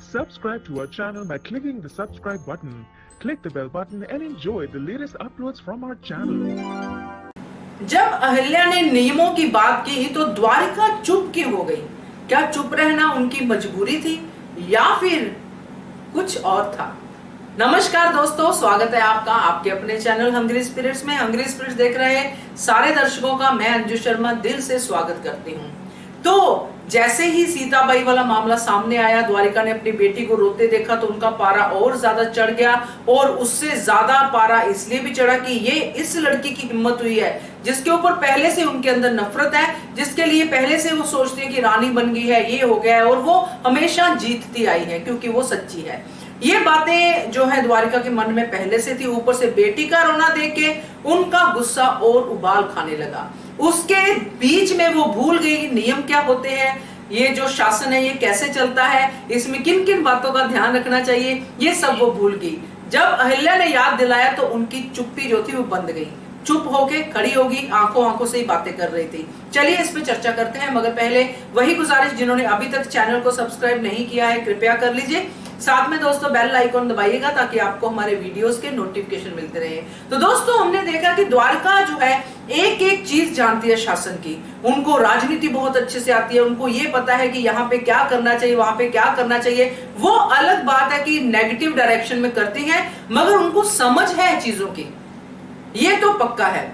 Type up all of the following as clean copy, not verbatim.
Subscribe to our channel by clicking the subscribe button. Click the bell button and enjoy the latest uploads from our channel. जब अहिल्या ने नियमों की बात की तो द्वारिका चुप क्यों हो गई? क्या चुप रहना उनकी मजबूरी थी या फिर कुछ और था? नमस्कार दोस्तों, स्वागत है आपका आपके अपने चैनल हंग्री स्पिरिट्स में। हंग्री स्पिरिट्स देख रहे सारे दर्शकों का मैं अंजू शर्मा दिल से स्वागत करती हूँ। तो जैसे ही सीताबाई वाला मामला सामने आया, द्वारिका ने अपनी बेटी को रोते देखा तो उनका पारा और ज्यादा चढ़ गया, और उससे ज्यादा पारा इसलिए भी चढ़ा कि ये इस लड़की की हिम्मत हुई है जिसके ऊपर पहले से उनके अंदर नफरत है, जिसके लिए पहले से वो सोचती है कि रानी बन गई है, ये हो गया है, और वो हमेशा जीतती आई है क्योंकि वो सच्ची है। ये बातें जो है द्वारिका के मन में पहले से थी। ऊपर से बेटी का रोना देख के उनका गुस्सा और उबाल खाने लगा। उसके बीच में वो भूल गई नियम क्या होते हैं, ये जो शासन है ये कैसे चलता है, इसमें किन किन बातों का ध्यान रखना चाहिए, ये सब वो भूल गई। जब अहिल्या ने याद दिलाया तो उनकी चुप्पी जो थी वो बंद गई। चुप होके खड़ी होगी, आंखों आंखों से ही बातें कर रही थी। चलिए इस पे चर्चा करते हैं, मगर पहले वही गुजारिश, जिन्होंने अभी तक चैनल को सब्सक्राइब नहीं किया है कृपया कर लीजिए। साथ में दोस्तों बेल आइकॉन दबाइएगा ताकि आपको हमारे वीडियोस के नोटिफिकेशन मिलते रहे। तो दोस्तों हमने देखा कि द्वारिका जो है एक एक चीज जानती है शासन की। उनको राजनीति बहुत अच्छे से आती है, उनको ये पता है कि यहाँ पे क्या करना चाहिए, वहां पे क्या करना चाहिए। वो अलग बात है कि नेगेटिव डायरेक्शन में करती है, मगर उनको समझ है चीजों की, ये तो पक्का है।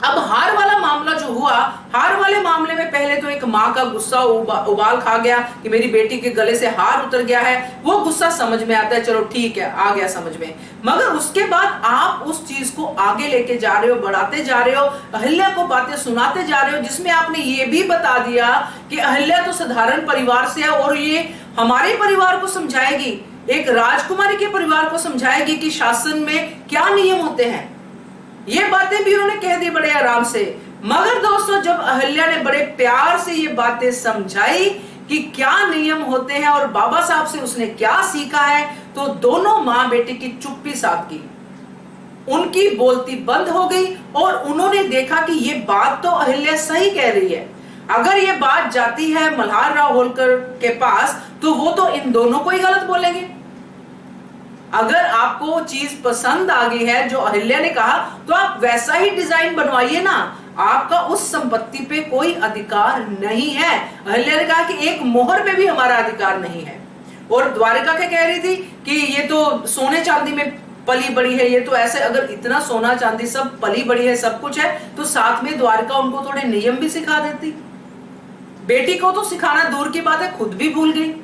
अब हार वाला मामला जो हुआ, हार वाले मामले में पहले तो एक माँ का गुस्सा उबाल खा गया कि मेरी बेटी के गले से हार उतर गया है। वो गुस्सा समझ में आता है, चलो ठीक है, आ गया समझ में। मगर उसके बाद आप उस चीज को आगे लेके जा रहे हो, बढ़ाते जा रहे हो, अहिल्या को बातें सुनाते जा रहे हो, जिसमें आपने ये भी बता दिया कि अहिल्या तो साधारण परिवार से है और ये हमारे परिवार को समझाएगी, एक राजकुमारी के परिवार को समझाएगी कि शासन में क्या नियम होते हैं। ये बातें भी उन्होंने कह दी बड़े आराम से। मगर दोस्तों जब अहिल्या ने बड़े प्यार से ये बातें समझाई कि क्या नियम होते हैं और बाबा साहब से उसने क्या सीखा है, तो दोनों माँ बेटी की चुप्पी साध की, उनकी बोलती बंद हो गई। और उन्होंने देखा कि ये बात तो अहिल्या सही कह रही है। अगर ये बात जाती है मल्हार राव होलकर के पास तो वो तो इन दोनों को ही गलत बोलेंगे। अगर आपको चीज पसंद आ गई है जो अहिल्या ने कहा, तो आप वैसा ही डिजाइन बनवाइए ना। आपका उस संपत्ति पे कोई अधिकार नहीं है। अहिल्या ने कहा कि एक मोहर पे भी हमारा अधिकार नहीं है। और द्वारिका क्या कह रही थी कि ये तो सोने चांदी में पली बड़ी है, ये तो ऐसे, अगर इतना सोना चांदी सब पली बड़ी है, सब कुछ है, तो साथ में द्वारिका उनको थोड़े नियम भी सिखा देती। बेटी को तो सिखाना दूर की बात है, खुद भी भूल गई।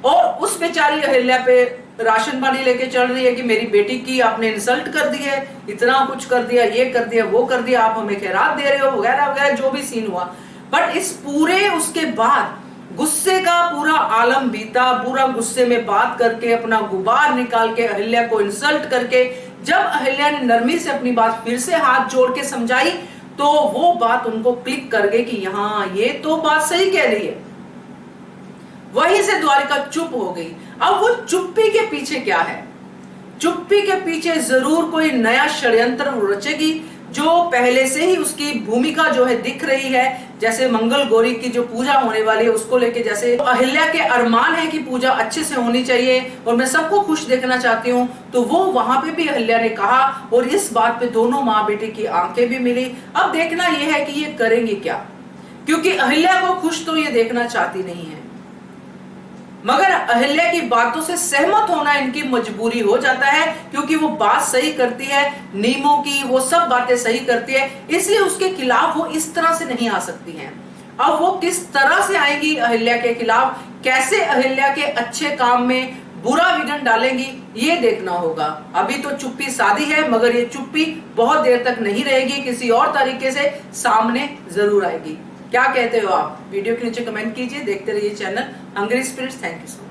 और उस बेचारी अहिल्या पे राशन पानी लेके चल रही है कि मेरी बेटी की आपने इंसल्ट कर दी है, इतना कुछ कर दिया, ये कर दिया, वो कर दिया, आप हमें खैरात दे रहे हो, वगैरह वगैरह जो भी सीन हुआ। बट इस पूरे उसके बाद गुस्से का पूरा आलम बीता, पूरा गुस्से में बात करके, अपना गुबार निकाल के, अहिल्या को इंसल्ट करके, जब अहिल्या ने नरमी से अपनी बात फिर से हाथ जोड़ के समझाई तो वो बात उनको क्लिक कर गई कि हाँ ये तो बात सही कह रही है। वहीं से द्वारिका चुप हो गई। अब वो चुप्पी के पीछे क्या है? चुप्पी के पीछे जरूर कोई नया षड्यंत्र रचेगी, जो पहले से ही उसकी भूमिका जो है दिख रही है। जैसे मंगल गौरी की जो पूजा होने वाली है उसको लेके, जैसे अहिल्या के अरमान है कि पूजा अच्छे से होनी चाहिए और मैं सबको खुश देखना चाहती हूँ, तो वो वहां पे भी अहिल्या ने कहा। और इस बात पे दोनों माँ बेटे की आंखें भी मिली। अब देखना यह है कि ये करेंगे क्या, क्योंकि अहिल्या को खुश तो ये देखना चाहती नहीं है, मगर अहिल्या की बातों से सहमत होना इनकी मजबूरी हो जाता है, क्योंकि वो बात सही करती है, नियमों की वो सब बातें सही करती है, इसलिए उसके खिलाफ वो इस तरह से नहीं आ सकती हैं। अब वो किस तरह से आएंगी अहिल्या के खिलाफ, कैसे अहिल्या के अच्छे काम में बुरा विघन डालेंगी, ये देखना होगा। अभी तो चुप्पी साधी है, मगर ये चुप्पी बहुत देर तक नहीं रहेगी, किसी और तरीके से सामने जरूर आएगी। क्या कहते हो आप? वीडियो के नीचे कमेंट कीजिए। देखते रहिए channel Hungry Spirits. Thank you so much.